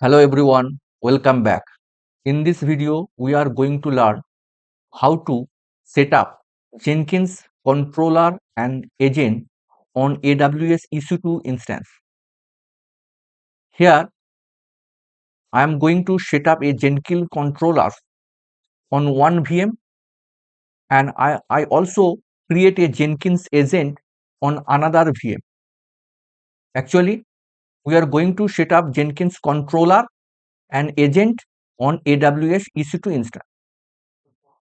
Hello everyone, welcome back. In this video, we are going to learn how to set up Jenkins controller and agent on AWS EC2 instance. Here, I am going to set up a Jenkins controller on one VM, and I also create a Jenkins agent on another VM. Actually, we are going to set up Jenkins controller and agent on AWS EC2 instance.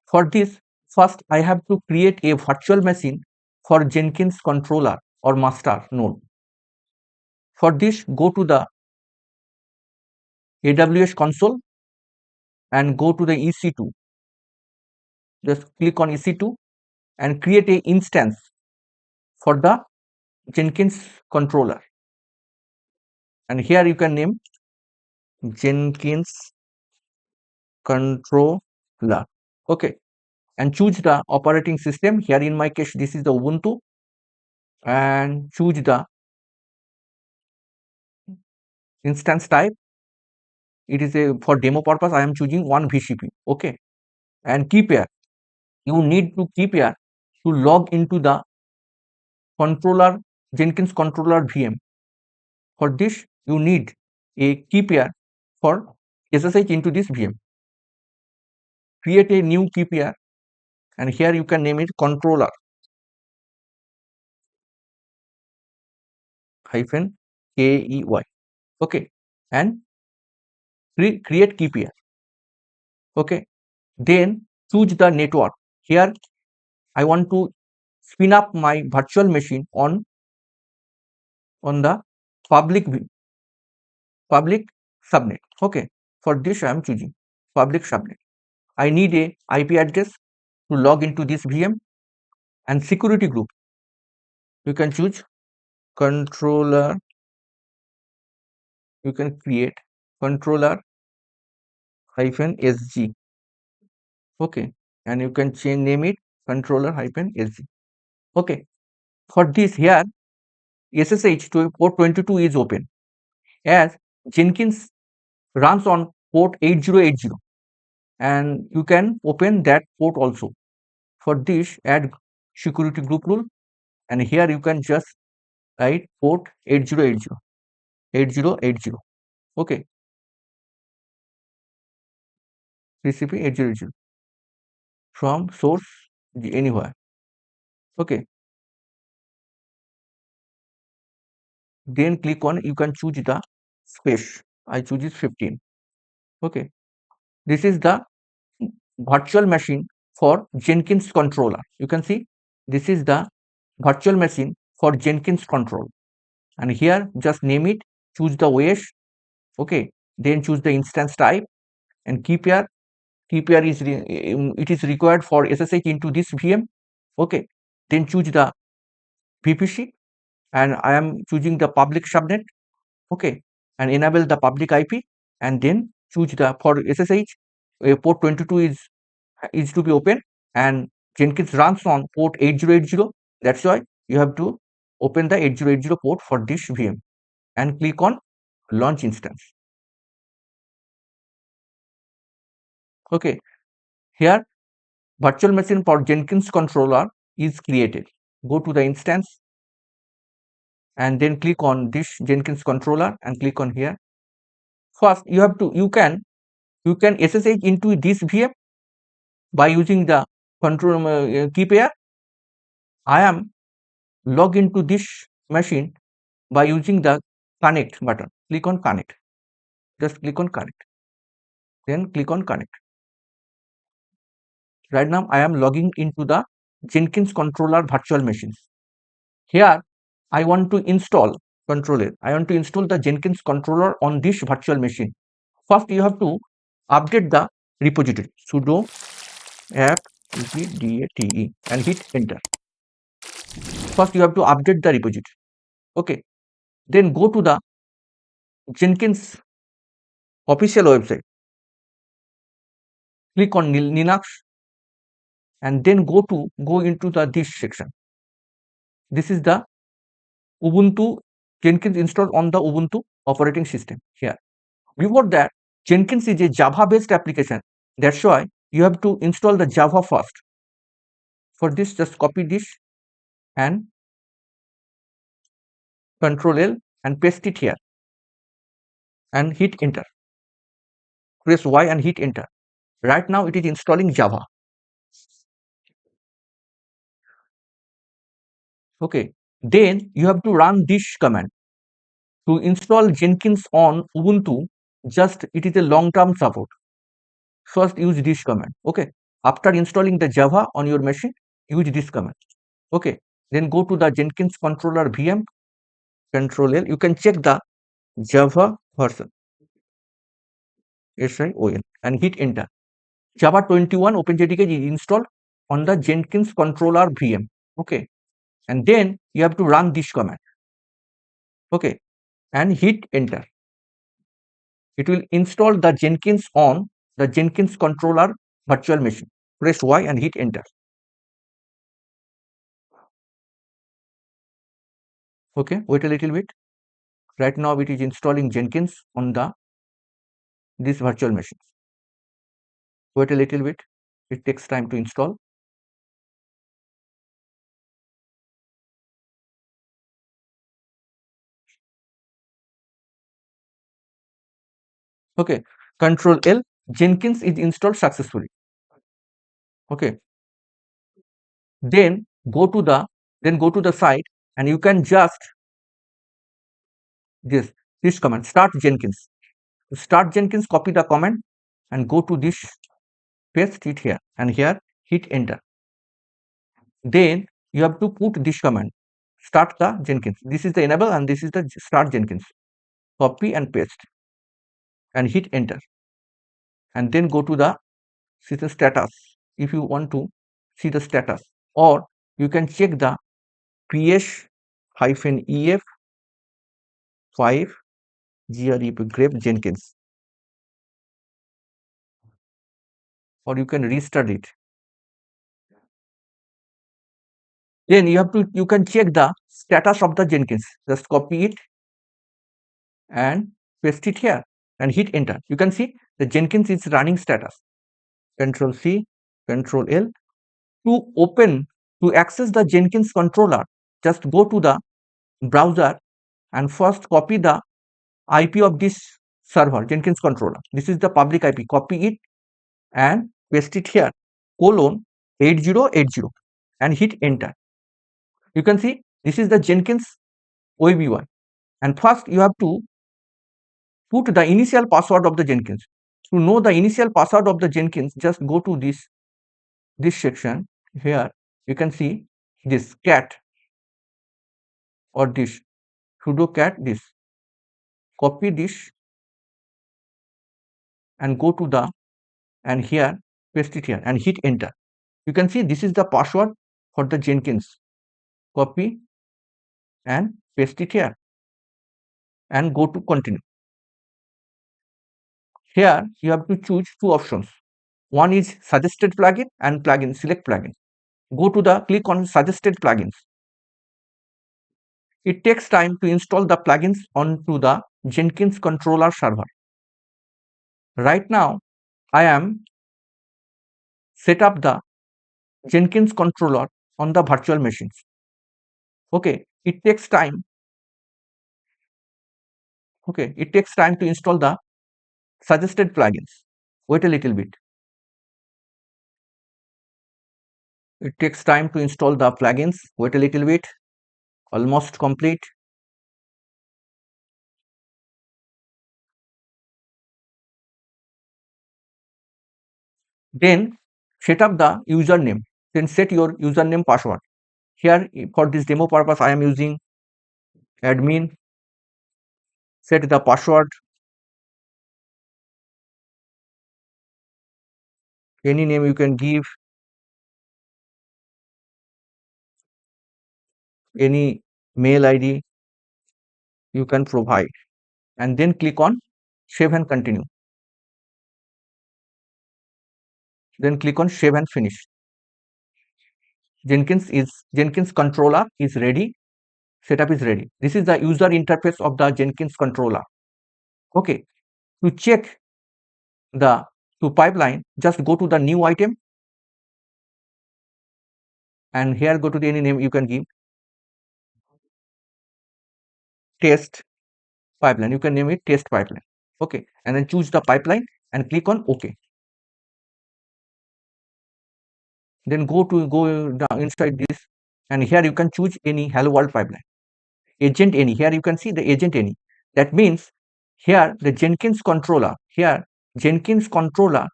For this, first I have to create a virtual machine for Jenkins controller or master node. For this, go to the AWS console and go to the EC2. Just click on EC2 and create a instance for the Jenkins controller. And here you can name Jenkins controller. Okay. And choose the operating system. Here in my case, this is the Ubuntu. And choose the instance type. It is a for demo purpose. I am choosing one VCP. Okay. And keep here. You need to keep here to log into the controller Jenkins controller VM. For this, you need a key pair for SSH into this VM. Create a new key pair, and here you can name it controller hyphen KEY. Okay, and create key pair. Okay, then choose the network. Here I want to spin up my virtual machine on the public subnet. Okay, for this I am choosing public subnet. I need a IP address to log into this VM, and security group. You can choose controller. You can create controller hyphen SG. Okay, and you can name it controller hyphen SG. Okay, for this here SSH to port 22 is open, as Jenkins runs on port 8080, and you can open that port also. For this, add security group rule, and here you can just write port 8080. Okay, TCP 8080 from source anywhere. Okay, then click on, you can choose the space. I choose it 15. Okay, this is the virtual machine for Jenkins controller. You can see this is the virtual machine for Jenkins control, and here just name it, choose the OS. Okay, then choose the instance type and key pair. Key pair is it is required for SSH into this VM. Okay, then choose the VPC, and I am choosing the public subnet. Okay, and enable the public IP, and then choose the for SSH port 22 is to be open, and Jenkins runs on port 8080. That's why you have to open the 8080 port for this VM and click on launch instance. Okay, here virtual machine for Jenkins controller is created. Go to the instance and then click on this Jenkins controller and click on here. First, you can SSH into this VM by using the control key pair. I am log into this machine by using the connect button. Click on connect. Just click on connect. Then click on connect. Right now I am logging into the Jenkins controller virtual machines. Here I want to install controller. I want to install the Jenkins controller on this virtual machine. First, you have to update the repository. Sudo apt get and hit enter. First, you have to update the repository. Okay, then go to the Jenkins official website. Click on Linux, and then go into this section. This is the Ubuntu Jenkins installed on the Ubuntu operating system here. Before that, Jenkins is a Java-based application. That's why you have to install the Java first. For this, just copy this and Control L and paste it here and hit enter. Press Y and hit enter. Right now it is installing Java. Okay. Then you have to run this command. To install Jenkins on Ubuntu, just it is a long-term support. First use this command. Okay. After installing the Java on your machine, use this command. Okay. Then go to the Jenkins Controller VM, Control L. You can check the Java version, SION, and hit enter. Java 21 OpenJDK is installed on the Jenkins Controller VM. Okay. And then you have to run this command. Okay. And hit enter. It will install the Jenkins on the Jenkins Controller virtual machine. Press Y and hit enter. Okay, wait a little bit. Right now it is installing Jenkins on this virtual machine. Wait a little bit. It takes time to install. Okay, Control L. Jenkins is installed successfully. Okay. Then go to the site and you can just this command, start Jenkins. Start Jenkins, copy the command and go to this, paste it here and here, hit enter. Then you have to put this command, start the Jenkins. This is the enable and this is the start Jenkins. Copy and paste and hit enter. And then go to the system status if you want to see the status, or you can check the ps-ef 5 grep Jenkins, or you can restart it. Then you can check the status of the Jenkins. Just copy it and paste it here and hit enter. You can see the Jenkins is running status. Control C, Control L. To access the Jenkins controller, just go to the browser and first copy the IP of this server, Jenkins controller. This is the public IP. Copy it and paste it here, :8080 and hit enter. You can see this is the Jenkins web UI. And first you have to put the initial password of the Jenkins. To know the initial password of the Jenkins, just go to this section here. You can see this cat or this sudo cat, this. Copy this and go to the and here paste it here and hit enter. You can see this is the password for the Jenkins. Copy and paste it here and go to continue. Here you have to choose two options. One is suggested plugin and plugin, select plugin. Go to the click on suggested plugins. It takes time to install the plugins onto the Jenkins controller server. Right now I am set up the Jenkins controller on the virtual machines. Okay, it takes time. Okay, it takes time to install the suggested plugins. Wait a little bit. It takes time to install the plugins. Wait a little bit. Almost complete. Then set up the username. Then set your username password. Here for this demo purpose I am using admin. Set the password. Any name you can give. Any mail ID you can provide. And then click on save and continue. Then click on save and finish. Jenkins controller is ready. Setup is ready. This is the user interface of the Jenkins controller. Okay. To check the pipeline, just go to the new item, and here go to the any name you can give, test pipeline. You can name it test pipeline. Okay, and then choose the pipeline and click on OK. Then go down inside this, and here you can choose any hello world pipeline. Agent any. Here you can see the agent any. That means here the Jenkins controller. Here Jenkins controller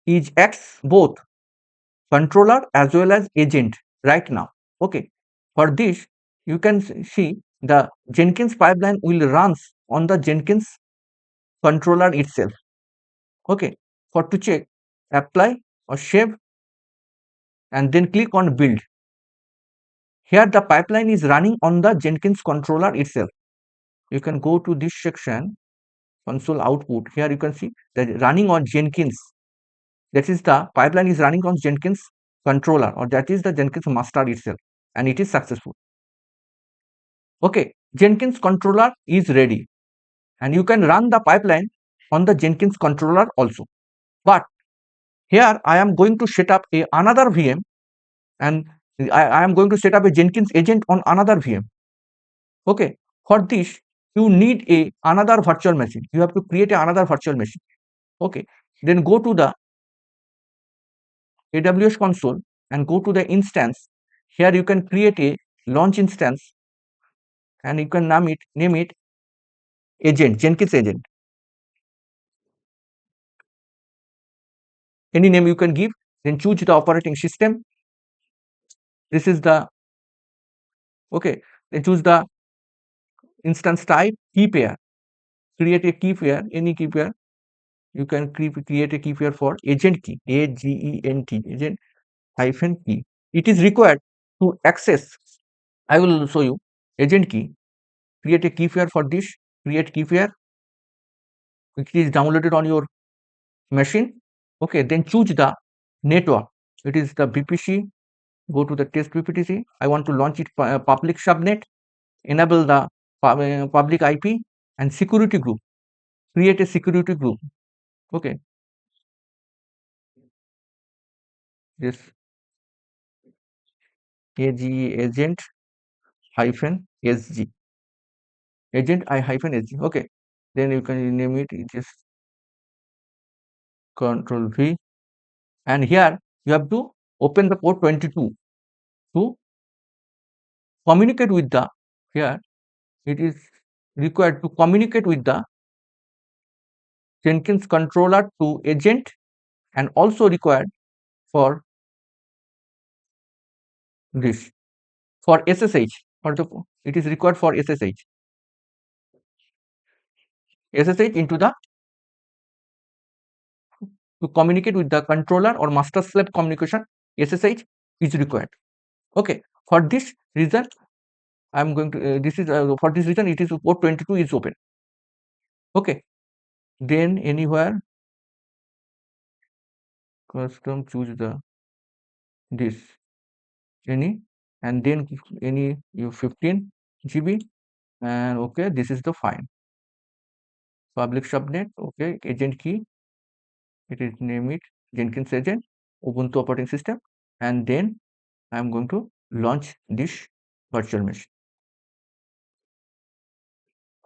is acts both controller as well as agent right now. Okay. For this, you can see the Jenkins pipeline will runs on the Jenkins controller itself. Okay. For to check, apply or save, and then click on build. Here the pipeline is running on the Jenkins controller itself. You can go to this section, console output. Here you can see that running on Jenkins. That is the pipeline is running on Jenkins controller, or that is the Jenkins master itself, and it is successful. Okay, Jenkins controller is ready, and you can run the pipeline on the Jenkins controller also. But here I am going to set up another VM, and I am going to set up a Jenkins agent on another VM. Okay, for this you need another virtual machine. You have to create another virtual machine. Okay, then go to the AWS console and go to the instance. Here you can create a launch instance, and you can name it agent, Jenkins agent. Any name you can give. Then choose the operating system. This is the okay. Then choose the instance type, key pair. Create a key pair, any key pair. You can create a key pair for agent key, AGENT, agent hyphen key. It is required to access. I will show you agent key. Create a key pair for this. Create key pair, which is downloaded on your machine. Okay, then choose the network. It is the VPC. Go to the test VPC. I want to launch it public subnet. Enable the public IP and security group. Create a security group. Okay, this AGE agent hyphen SG, agent I hyphen SG. Okay, then you can name it just Control V, and here you have to open the port 22 to communicate with the, here it is required to communicate with the Jenkins controller to agent, and also required for this, for SSH, for the, it is required for SSH into the, to communicate with the controller or master slave communication, SSH is required. Okay, for this reason I am going to this is for this reason it is port 22 is open. Okay, then anywhere custom choose the this any, and then any you 15 GB, and okay, this is the fine public subnet. Okay, agent key, it is name it Jenkins agent, Ubuntu operating system, and then I am going to launch this virtual machine.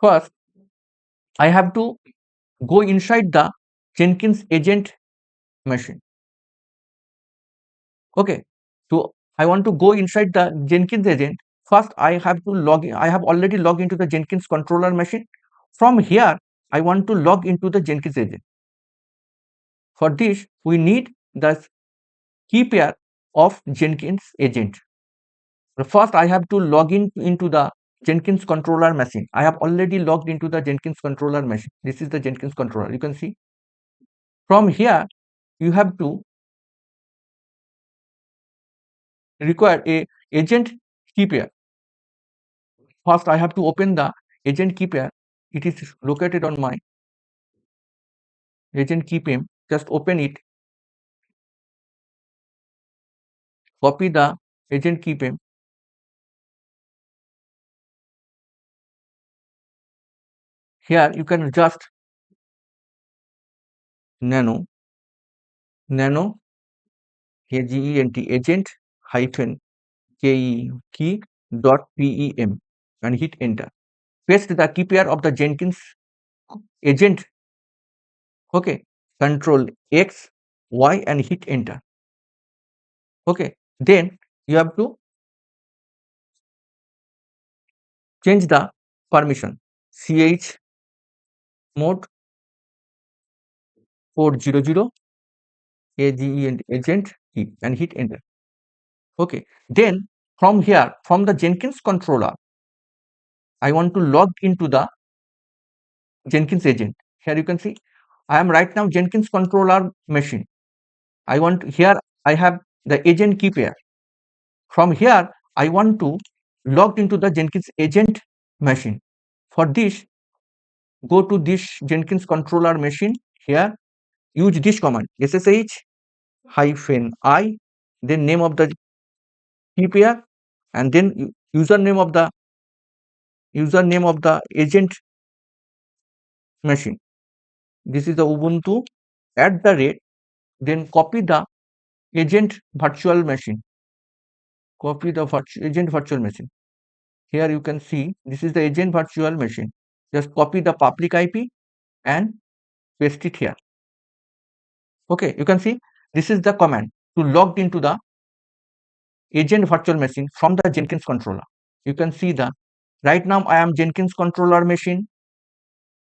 First I have to go inside the Jenkins agent machine. Okay, so I want to go inside the Jenkins agent. First I have to log in. I have already logged into the Jenkins controller machine. From here I want to log into the Jenkins agent. For this we need the key pair of Jenkins agent. First I have to log in into the Jenkins controller machine. I have already logged into the Jenkins controller machine. This is the Jenkins controller, you can see. From here you have to require a agent key pair. First I have to open the agent key pair. It is located on my agent key pair. Just open it, copy the agent key pair. Here you can just nano agent hyphen key dot pem and hit enter. Paste the key pair of the Jenkins agent, okay, control X, Y and hit enter. Okay, then you have to change the permission ch mode 400 agent key and hit enter. Okay, then from here, from the Jenkins controller, I want to log into the Jenkins agent. Here you can see I am right now Jenkins controller machine. I want here I have the agent key pair. From here I want to log into the Jenkins agent machine. For this, go to this Jenkins controller machine. Here use this command ssh hyphen I, then name of the key pair, and then username of the agent machine. This is the Ubuntu @ then copy the agent virtual machine. Copy the agent virtual machine. Here you can see this is the agent virtual machine. Just copy the public IP and paste it here. Okay, you can see this is the command to log into the agent virtual machine from the Jenkins controller. You can see the right now I am Jenkins controller machine.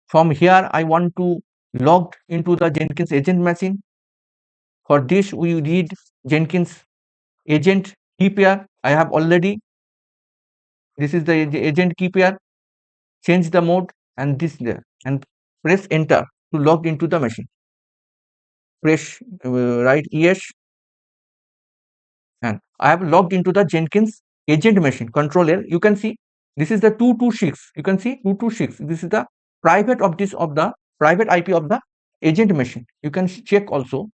From here I want to log into the Jenkins agent machine. For this we need Jenkins agent key pair. I have already, this is the agent key pair. Change the mode and this there and press enter to log into the machine. Press right yes, and I have logged into the Jenkins agent machine. Control L. You can see this is the 226. You can see 226. This is the private of the private IP of the agent machine. You can check also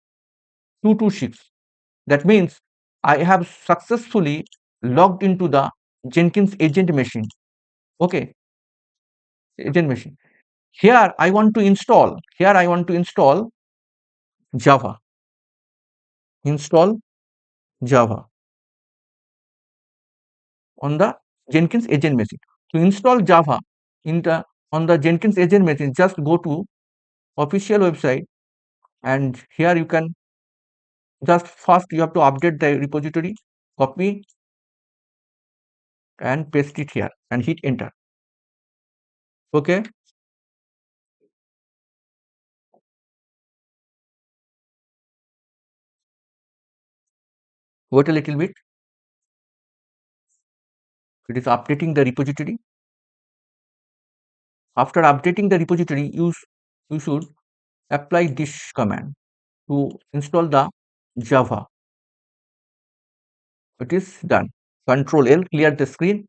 226. That means I have successfully logged into the Jenkins agent machine. Okay, agent machine. Here I want to install Java. Install Java on the Jenkins agent machine. To install Java on the Jenkins agent machine, just go to official website, and here you can just first you have to update the repository, copy and paste it here and hit enter. Okay, wait a little bit. It is updating the repository. After updating the repository, you should apply this command to install the Java. It is done. Control L, clear the screen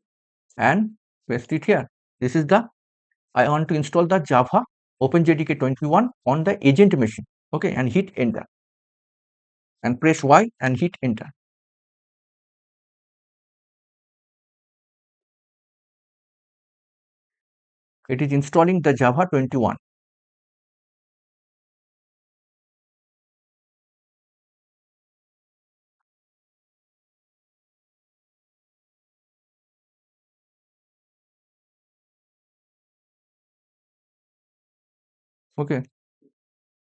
and paste it here. This is the I want to install the Java OpenJDK 21 on the agent machine. Okay, and hit enter and press Y and hit enter. It is installing the Java 21. Okay,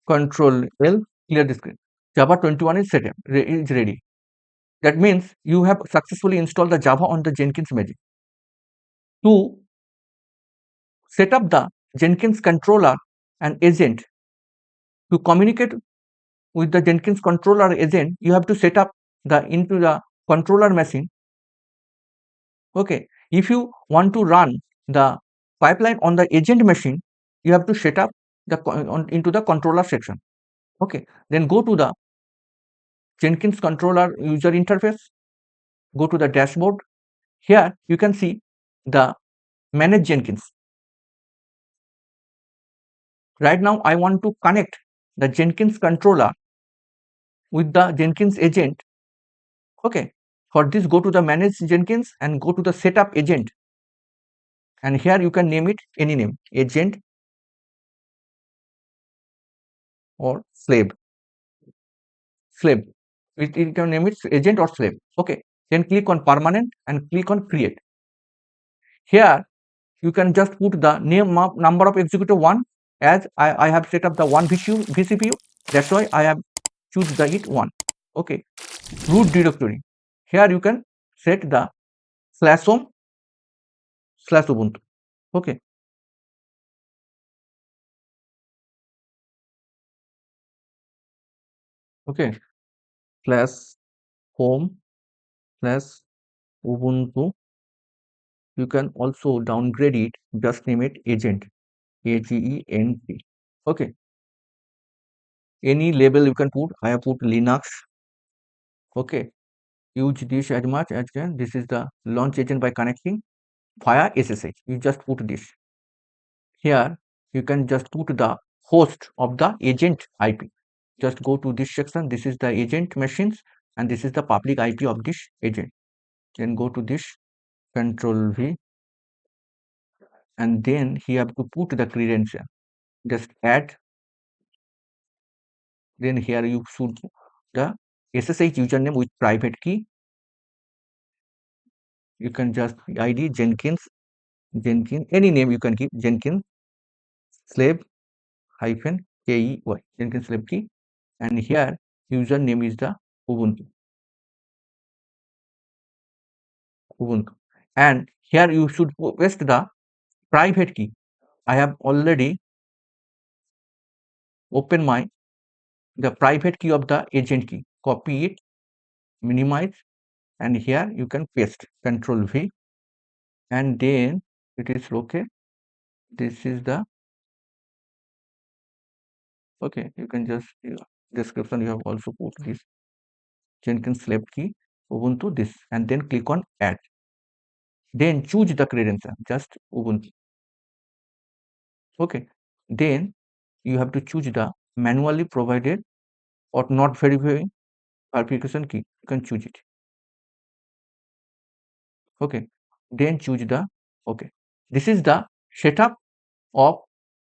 Control L, clear the screen. Java 21 is set up, is ready. That means you have successfully installed the Java on the Jenkins machine. To set up the Jenkins controller and agent, to communicate with the Jenkins controller agent, you have to set up into the controller machine. Okay, if you want to run the pipeline on the agent machine, you have to set up into the controller section. Okay, then go to the Jenkins controller user interface, go to the dashboard. Here you can see the manage Jenkins. Right now I want to connect the Jenkins controller with the Jenkins agent. Okay, for this go to the manage Jenkins and go to the setup agent, and here you can name it any name, agent or slave. You can name it agent or slave. Okay, then click on permanent and click on create. Here you can just put the name of number of executor 1, as I have set up the one vCPU, that's why I have choose the it 1. Okay, root directory, here you can set the /home/ubuntu. Okay, okay, /home/ubuntu. You can also downgrade it, just name it agent, agent. Okay, any label you can put. I have put Linux. Okay, use this as much as can. This is the launch agent by connecting via SSH. You just put this. Here you can just put the host of the agent IP. Just go to this section. This is the agent machines and this is the public IP of this agent. Then go to this Control V and then you have to put the credential. Just add. Then here you should put the SSH username with private key. You can just ID Jenkins, any name you can keep, Jenkins slave -key, Jenkins slave key, and here username is the Ubuntu, and here you should paste the private key. I have already opened the private key of the agent key. Copy it, minimize, and here you can paste Control V, and then it is okay. This is the okay. You can just description. You have also put this Jenkins slave key Ubuntu this, and then click on add. Then choose the credential, just Ubuntu. Okay, then you have to choose the manually provided or not verifying verification key. You can choose it. Okay, then choose the okay. This is the setup of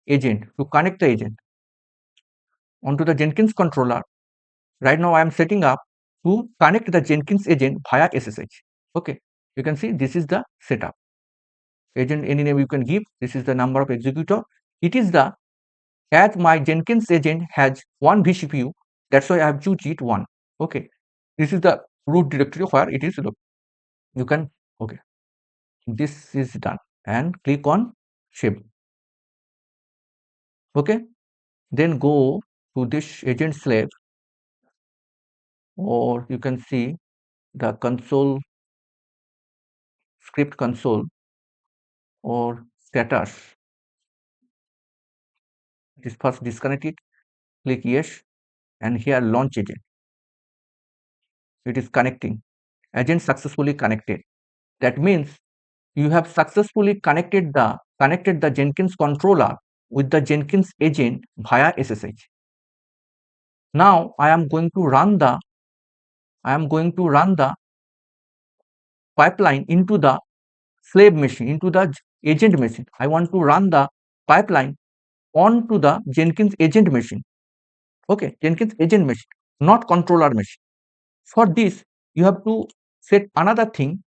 agent to connect the agent onto the Jenkins controller. Right now I am setting up to connect the Jenkins agent via SSH. Okay, you can see this is the setup. Agent any name you can give. This is the number of executor. It is the as my Jenkins agent has one vCPU, that's why I have choose it 1. Okay, this is the root directory where it is. Look, you can okay. This is done and click on save. Okay, then go to this agent slave, or you can see the console script console or status. This first disconnect it, click yes, and here launch agent. It is connecting. Agent successfully connected. That means you have successfully connected the Jenkins controller with the Jenkins agent via SSH. Now I am going to run the pipeline into the slave machine, into the agent machine. I want to run the pipeline onto the Jenkins agent machine. Okay, Jenkins agent machine, not controller machine. For this, you have to set another thing.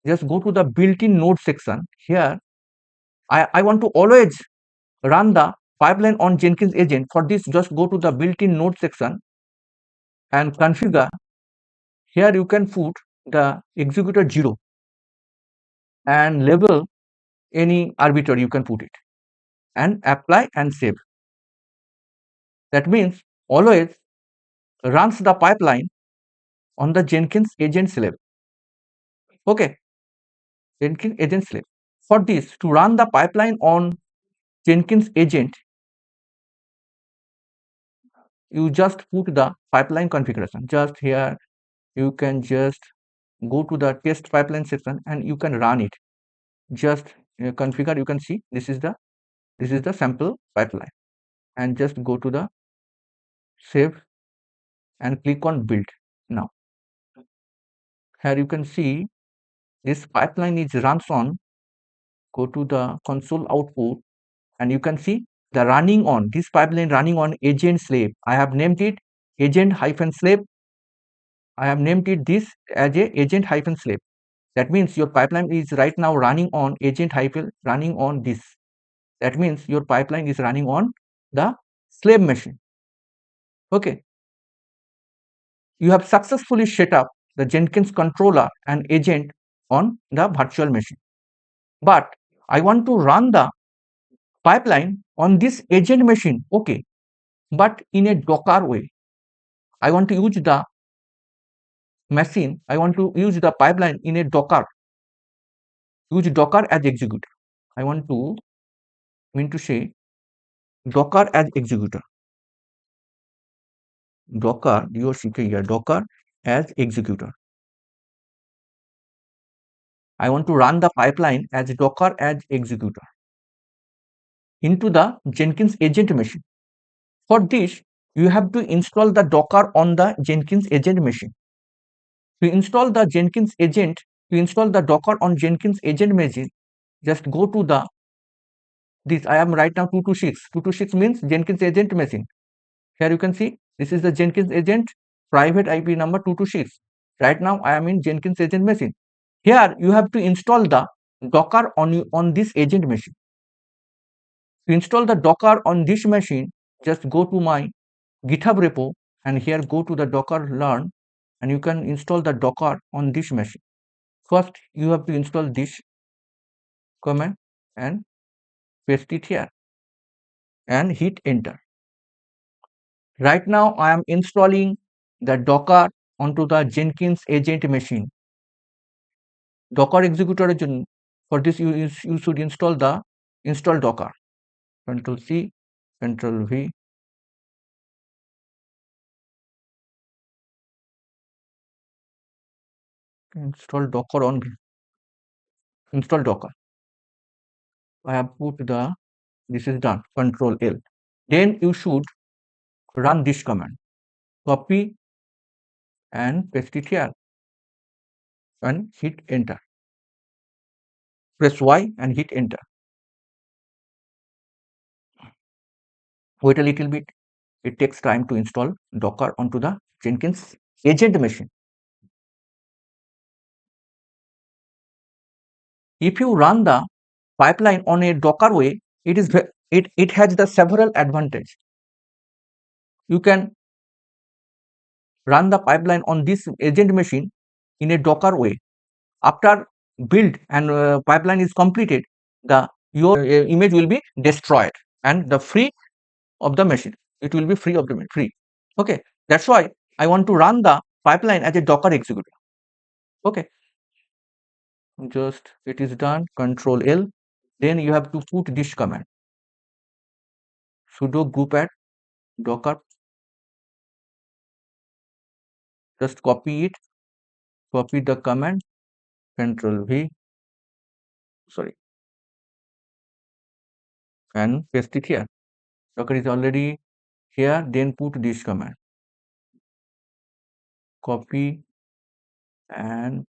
Just go to the built-in node section. Here, I want to always run the pipeline on Jenkins agent. For this, just go to the built-in node section and configure. Here you can put the executor 0 and label any arbitrary you can put it and apply and save. That means always runs the pipeline on the Jenkins agent slave. Okay, Jenkins agent slave. For this, to run the pipeline on Jenkins agent, you just put the pipeline configuration. Just here, you can just go to the test pipeline section and you can run it. Just configure. You can see this is the sample pipeline, and just go to the save and click on build. Now here you can see this pipeline is runs on. Go to the console output and you can see the running on, this pipeline running on agent slave. I have named it agent hyphen slave. I have named it this as a agent hyphen slave. That means your pipeline is right now running on agent hyphen running on this. That means your pipeline is running on the slave machine. Okay. You have successfully set up the Jenkins controller and agent on the virtual machine. But I want to run the pipeline on this agent machine. Okay. But in a Docker way. I want to use the machine. I want to use the pipeline in a Docker. Use Docker as executor. I want to mean to say Docker as executor. Docker, here, Docker as executor. I want to run the pipeline as Docker as executor into the Jenkins agent machine. For this, you have to install the Docker on the Jenkins agent machine. To install the Jenkins agent, to install the Docker on Jenkins agent machine, just go to the this. I am right now 226. 226 means Jenkins agent machine. Here you can see this is the Jenkins agent private IP number 226. Right now I am in Jenkins agent machine. Here you have to install the Docker on this agent machine. To install the Docker on this machine, just go to my GitHub repo and here go to the Docker learn and you can install the Docker on this machine. First you have to install this command and paste it here and hit enter. Right now I am installing the Docker onto the Jenkins agent machine. Docker executor for this you should install the install Docker. Control C, Control V. Install Docker on install Docker. I have put the this is done. Control L. Then you should run this command. Copy and paste it here and hit enter. Press Y and hit enter. Wait a little bit. It takes time to install Docker onto the Jenkins agent machine. If you run the pipeline on a Docker way, it has the several advantage. You can run the pipeline on this agent machine in a Docker way. After build and pipeline is completed, your image will be destroyed and the free of the machine. It will be free of the free. Okay, that's why I want to run the pipeline as a Docker executor. Okay, just it is done. Control L. Then you have to put this command sudo group add docker. Just copy it. Copy the command. Control V. Sorry. And paste it here. Docker is already here. Then put this command. Copy and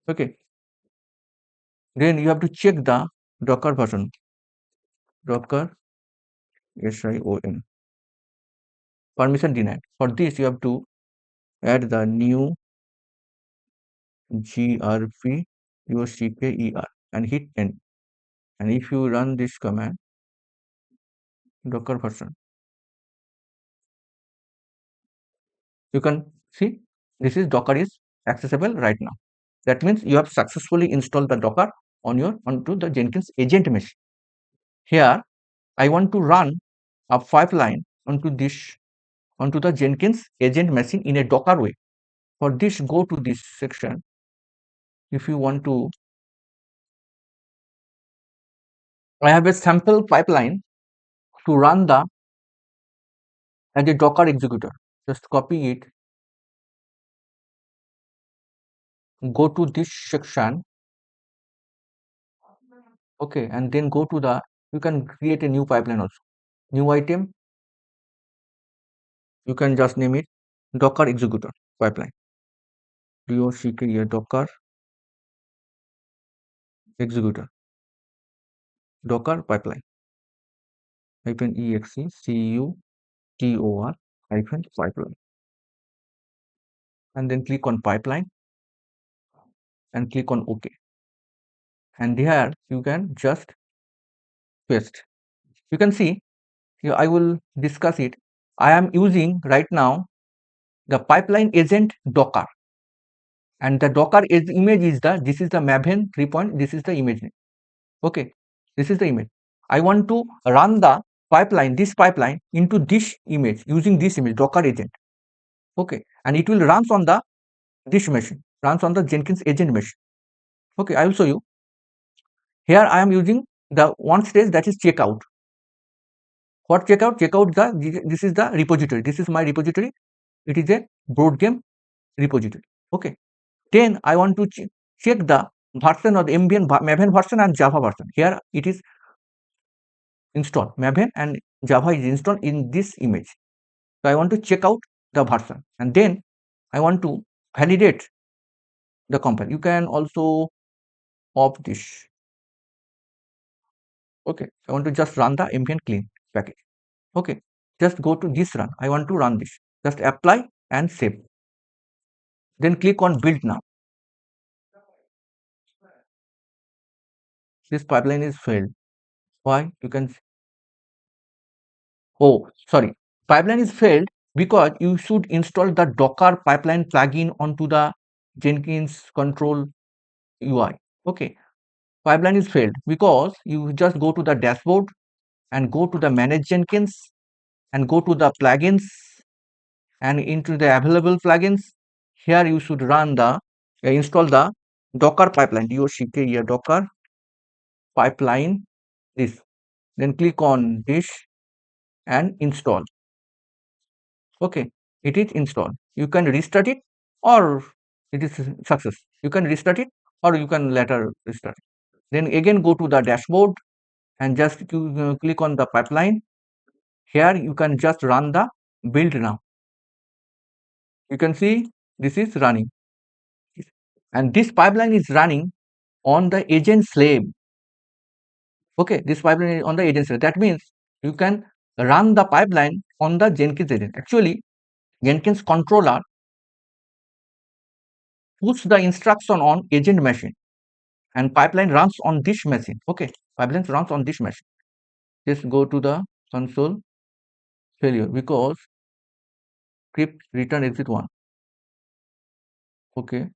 okay. Then you have to check the Docker version. Docker SION. Permission denied. For this, you have to add the new grp ucker and hit enter. And if you run this command, Docker version, you can see this is Docker is accessible right now. That means you have successfully installed the Docker onto the Jenkins agent machine. Here, I want to run a pipeline onto the Jenkins agent machine in a Docker way. For this, go to this section. If you want to, I have a sample pipeline to run the as a Docker executor. Just copy it. Go to this section. Okay, and then go to the. You can create a new pipeline also. New item. You can just name it Docker executor pipeline. DOCK Docker executor. Docker pipeline -exector -pipeline, and then click on pipeline and click on OK. And here you can just paste. You can see here, I will discuss it. I am using right now the pipeline agent Docker, and the Docker is image is this is the Maven 3 point, this is the image name. Okay, this is the image. I want to run the pipeline, this pipeline into this image using this image Docker agent. Okay, and it will runs on the this machine, runs on the Jenkins agent machine. Okay, I will show you. Here I am using the one stage, that is checkout. What checkout? Checkout this is the repository. This is my repository. It is a broad game repository. Okay. Then I want to check the version of the Maven version and Java version. Here it is installed. Maven and Java is installed in this image. So I want to check out the version, and then I want to validate the compile. You can also off this. Okay. I want to just run the ambient clean package. Okay. Just go to this run. I want to run this. Just apply and save. Then click on build now. This pipeline is failed. Why? You can, oh, sorry. Pipeline is failed because you should install the Docker pipeline plugin onto the Jenkins control UI. Okay. Pipeline is failed because you just go to the dashboard and go to the manage Jenkins and go to the plugins and into the available plugins. Here you should run the install the Docker pipeline, Docker pipeline, this. Then click on this and install. Okay, it is installed. You can restart it, or it is success. You can restart it, or you can later restart it. Then again go to the dashboard and just click on the pipeline. Here you can just run the build now. You can see this is running, and this pipeline is running on the agent slave. Okay, this pipeline is on the agent slave. That means you can run the pipeline on the Jenkins agent. Actually, Jenkins controller puts the instruction on agent machine, and pipeline runs on this machine. Okay, pipeline runs on this machine. Just go to the console, failure because script return exit 1. Okay,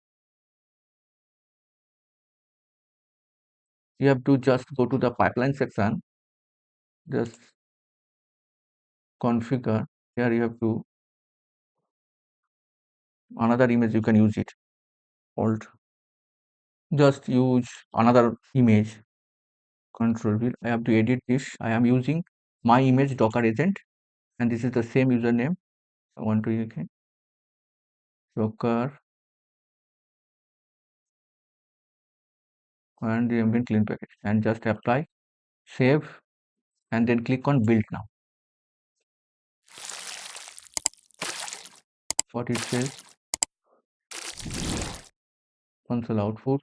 you have to just go to the pipeline section, just configure. Here you have to another image, you can use it. Alt, just use another image. Control V. I have to edit this. I am using my image Docker agent, and this is the same username. I want to use Docker and the ambient clean package, and just apply, save, and then click on build now. What it says, console output,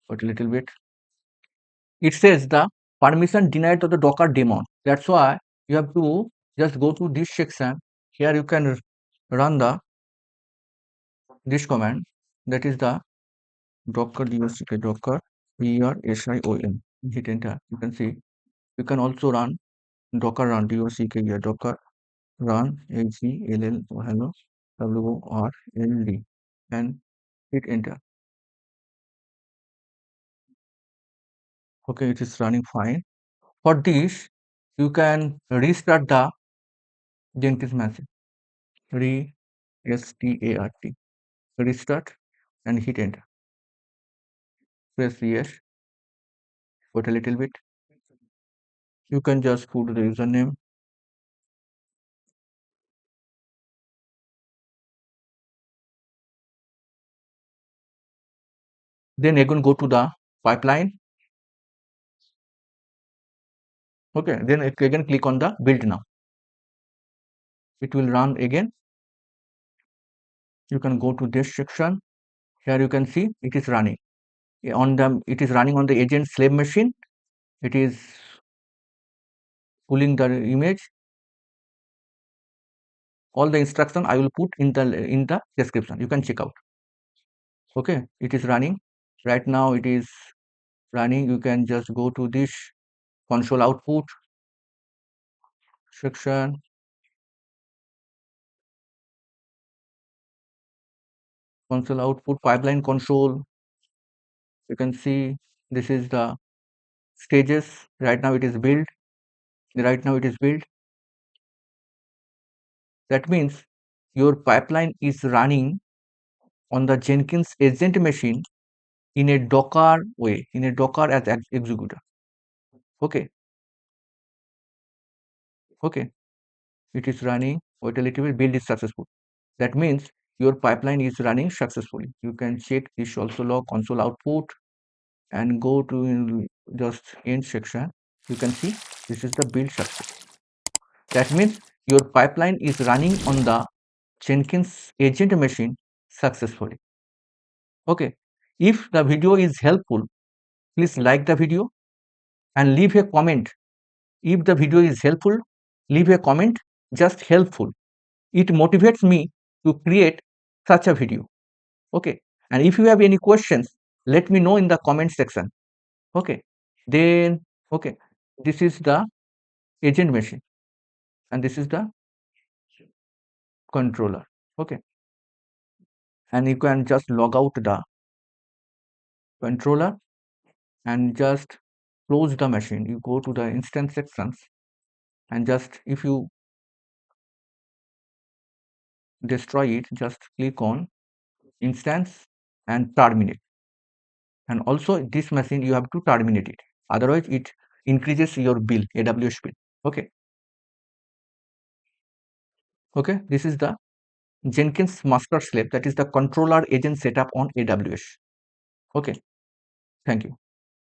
but a little bit. It says the permission denied to the Docker daemon. That's why you have to just go to this section. Here you can run the this command, that is the docker docker version. Hit enter. You can see you can also run docker run docker run hello WRLD and hit enter. Okay, it is running fine. For this, you can restart the Jenkins machine. Restart. Restart and hit enter. Press yes. Wait a little bit. You can just put the username. Then again go to the pipeline. Okay, then again click on the build now. It will run again. You can go to this section. Here you can see it is running. it is running on the agent slave machine. It is pulling the image. All the instruction I will put in the description. You can check out. Okay, it is running right now. It is running. You can just go to this console output section. Console output pipeline console. You can see this is the stages. Right now it is built. Right now it is built. That means your pipeline is running on the Jenkins agent machine in a Docker way, in a Docker as executor. Okay, okay, it is running. Wait a little bit. Build is successful. That means your pipeline is running successfully. You can check this also log console output and go to just end section. You can see this is the build success. That means your pipeline is running on the Jenkins agent machine successfully. Okay, if the video is helpful, please like the video and leave a comment. If the video is helpful, leave a comment, just helpful. It motivates me to create such a video. Okay, and if you have any questions, let me know in the comment section. Okay, then okay, this is the agent machine and this is the controller. Okay, and you can just log out the controller and just close the machine. You go to the instance sections and just if you destroy it, just click on instance and terminate. And also this machine you have to terminate it, otherwise it increases your bill, AWS bill. Okay, okay, this is the Jenkins master slave, that is the controller agent setup on AWS. Okay, thank you.